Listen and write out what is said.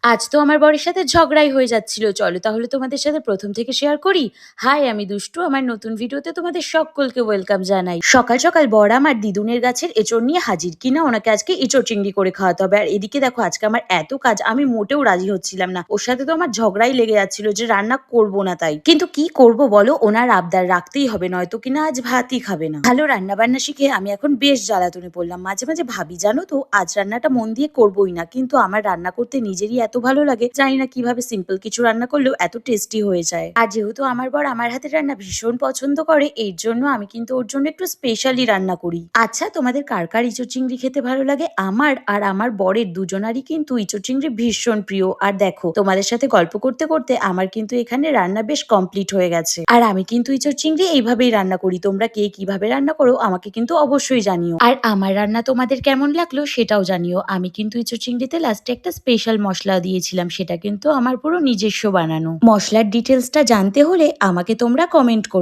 আজ তো আমার বরের সাথে ঝগড়াই হয়ে যাচ্ছিল। চলো তাহলে তোমাদের সাথে ১ম থেকে শেয়ার করি। হাই, আমি দুষ্টু। আমার নতুন ভিডিওতে তোমাদের সকলকে ওয়েলকাম জানাই। সকাল, সকাল বর আমার দিদুনের গাছের এঁচোড় নিয়ে হাজির। কিনা ওনাকে আজকে এঁচোড় চিংড়ি করে খাওয়াতে হবে। আর এদিকে দেখো আজকে আমার এত কাজ, আমি মোটেও রাজি হচ্ছিলাম না। ওর সাথে তো আমার ঝগড়াই লেগে যাচ্ছিল যে রান্না করব না তাই। কিন্তু কি করব বলো? ওনার আবদার রাখতেই হবে, নয়তো কিনা আজ ভাতই খাবে না। ভালো রান্না বান্না শিখে আমি এখন বেশ জ্বালাতনে পড়লাম। মাঝে, মাঝে ভাবি জানো তো আজ রান্নাটা মন দিয়ে করবই না। কিন্তু আমার রান্না করতে নিজেরই এত ভালো লাগে, জানি না কিভাবে সিম্পল কিছু রান্না করলেও এত টেস্টি হয়ে যায়। আর যেহেতু আমার বর আমার হাতের রান্না ভীষণ পছন্দ করে, এর জন্য আমি কিন্তু ওর জন্য একটু স্পেশালি রান্না করি। আচ্ছা, তোমাদের কার কার ইঁচড় চিংড়ি খেতে ভালো লাগে? আমার আর আমার বরের দুজনারই কিন্তু ইঁচড় চিংড়ি ভীষণ প্রিয়। আর দেখো তোমাদের সাথে গল্প করতে করতে আমার কিন্তু এখানে রান্না বেশ কমপ্লিট হয়ে গেছে। আর আমি কিন্তু ইঁচড় চিংড়ি এইভাবেই রান্না করি। তোমরা কে কিভাবে রান্না করো আমাকে কিন্তু অবশ্যই জানিও। আর আমার রান্না তোমাদের কেমন লাগলো সেটাও জানিও। আমি কিন্তু ইঁচড় চিংড়িতে লাস্টে একটা স্পেশাল মশলা দিয়েছিলাম, সেটা কিন্তু আমার পুরো নিজস্ব বানানো। মশলার ডিটেলসটা জানতে হলে আমাকে তোমরা কমেন্ট করো।